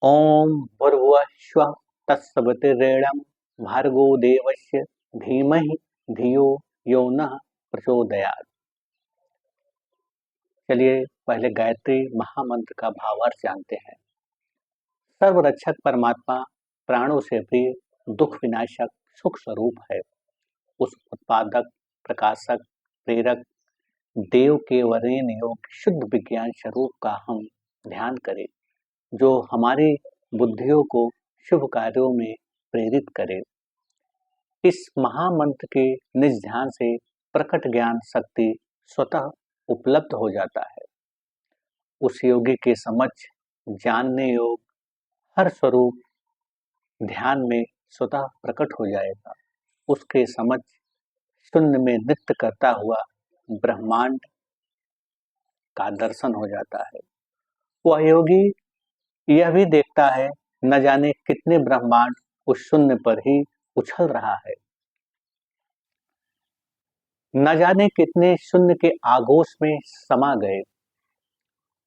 ओम भूर्भुवः स्वः तत्सवितुर्वरेण्यं भर्गो देवस्य धीमहि धियो यो नः प्रचोदयात्। चलिए पहले गायत्री महामंत्र का भावार्थ जानते हैं। सर्वरक्षक परमात्मा प्राणों से प्रिय दुख विनाशक सुख स्वरूप है। उस उत्पादक प्रकाशक प्रेरक देव के वरेण्य योग शुद्ध विज्ञान स्वरूप का हम ध्यान करें, जो हमारी बुद्धियों को शुभ कार्यों में प्रेरित करे। इस महामंत्र के निज ध्यान से प्रकट ज्ञान शक्ति स्वतः उपलब्ध हो जाता है। उस योगी के समक्ष जानने योग हर स्वरूप ध्यान में स्वतः प्रकट हो जाएगा। उसके समक्ष शून्य में नृत्य करता हुआ ब्रह्मांड का दर्शन हो जाता है। वह योगी यह भी देखता है, न जाने कितने ब्रह्मांड उस शून्य पर ही उछल रहा है, न जाने कितने शून्य के आगोश में समा गए।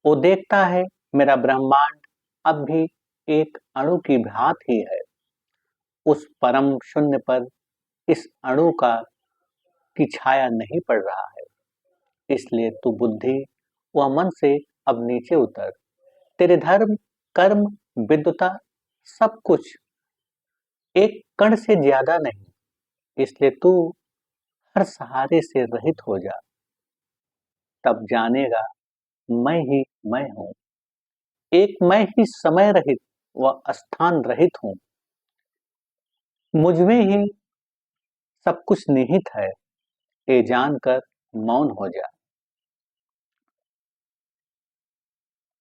वो देखता है मेरा ब्रह्मांड अब भी एक अणु की भांति ही है। उस परम शून्य पर इस अणु का की छाया नहीं पड़ रहा है। इसलिए तू बुद्धि व मन से अब नीचे उतर। तेरे धर्म कर्म विद्वता सब कुछ एक कण से ज्यादा नहीं, इसलिए तू हर सहारे से रहित हो जा। तब जानेगा मैं ही मैं हूं। एक मैं ही समय रहित व स्थान रहित हूं। मुझमें ही सब कुछ निहित है। ये जानकर मौन हो जा।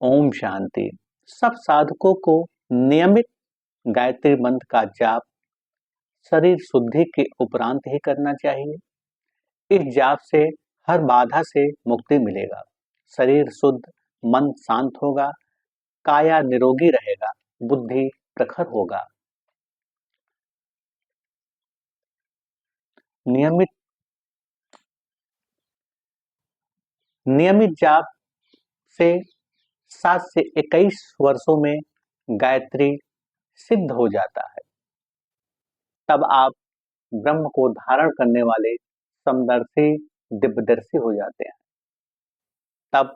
ओम शांति। सब साधकों को नियमित गायत्री मंत्र का जाप शरीर शुद्धि के उपरांत ही करना चाहिए। इस जाप से हर बाधा से मुक्ति मिलेगा। शरीर शुद्ध, मन शांत होगा, काया निरोगी रहेगा, बुद्धि प्रखर होगा। नियमित नियमित जाप से 7 से 21 वर्षों में गायत्री सिद्ध हो जाता है। तब आप ब्रह्म को धारण करने वाले समदर्शी दिव्यदर्शी हो जाते हैं। तब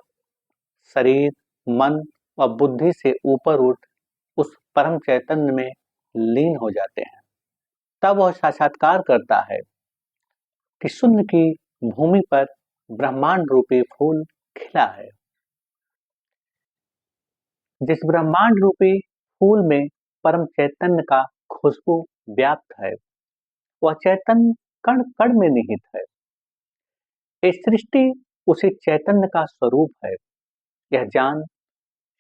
शरीर मन व बुद्धि से ऊपर उठ उस परम चैतन्य में लीन हो जाते हैं। तब वह साक्षात्कार करता है कि शून्य की भूमि पर ब्रह्मांड रूपी फूल खिला है। जिस ब्रह्मांड रूपी फूल में परम चैतन्य का खुशबू व्याप्त है, वह चैतन्य कण कण में निहित है। ये सृष्टि उसी चैतन्य का स्वरूप है। यह जान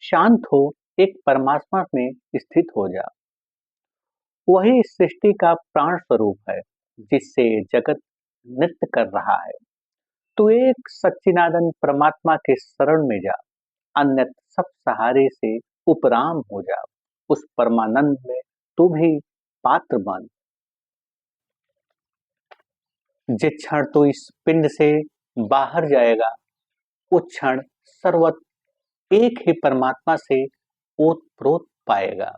शांत हो, एक परमात्मा में स्थित हो जा। वही इस सृष्टि का प्राण स्वरूप है, जिससे जगत नृत्य कर रहा है। तू एक सच्चिदानंद परमात्मा के शरण में जा, अन्यथा सब सहारे से उपराम हो जा। उस परमानंद में तू भी पात्र बन। जिस क्षण तू इस पिंड से बाहर जाएगा, उस क्षण सर्वत्र एक ही परमात्मा से ओतप्रोत पाएगा।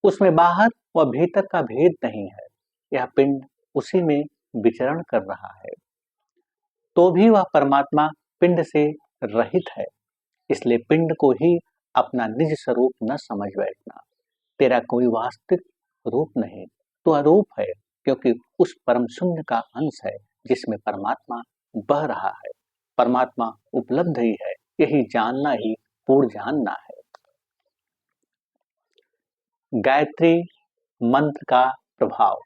उसमें बाहर व भीतर का भेद नहीं है। यह पिंड उसी में विचरण कर रहा है, तो भी वह परमात्मा पिंड से रहित है। इसलिए पिंड को ही अपना निज स्वरूप न समझ बैठना। तेरा कोई वास्तविक रूप नहीं, तो अरूप है, क्योंकि उस परम शून्य का अंश है जिसमें परमात्मा बह रहा है। परमात्मा उपलब्ध ही है। यही जानना ही पूर्ण जानना है। गायत्री मंत्र का प्रभाव।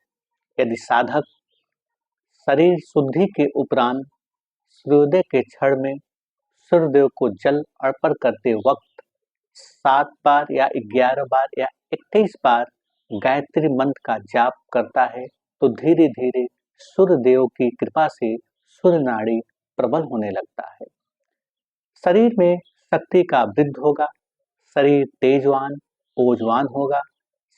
यदि साधक शरीर शुद्धि के उपरांत सूर्योदय के क्षण में सूर्यदेव को जल अर्पण करते वक्त 7 बार या 11 बार या 21 बार गायत्री मंत्र का जाप करता है, तो धीरे धीरे सूर्यदेव की कृपा से सूर्य नाड़ी प्रबल होने लगता है। शरीर में शक्ति का वृद्धि होगा, शरीर तेजवान ओजवान होगा,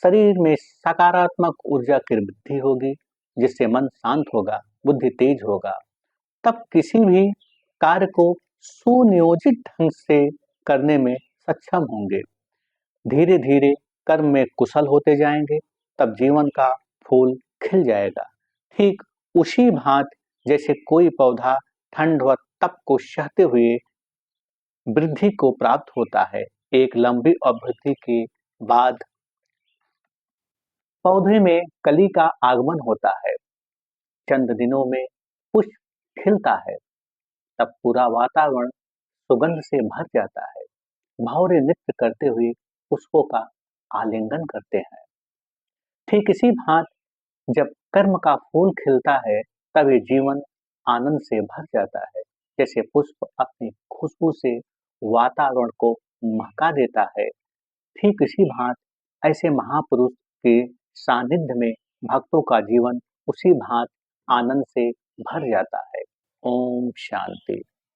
शरीर में सकारात्मक ऊर्जा की वृद्धि होगी, जिससे मन शांत होगा, बुद्धि तेज होगा। तब किसी भी कार्य को सुनियोजित ढंग से करने में सक्षम होंगे। धीरे धीरे कर्म में कुशल होते जाएंगे, तब जीवन का फूल खिल जाएगा। ठीक उसी भांति जैसे कोई पौधा ठंड व तप को सहते हुए वृद्धि को प्राप्त होता है, एक लंबी अवधि के बाद पौधे में कली का आगमन होता है। चंद दिनों में पुष्प खिलता है, तब पूरा वातावरण सुगंध से भर जाता है। भौरे नृत्य करते हुए पुष्पों का आलिंगन करते हैं। ठीक इसी भांति जब कर्म का फूल खिलता है, तब ये जीवन आनंद से भर जाता है। जैसे पुष्प अपनी खुशबू से वातावरण को महका देता है, ठीक इसी भांति ऐसे महापुरुष के सानिध्य में भक्तों का जीवन उसी भांति आनंद से भर जाता है। ओम शांति।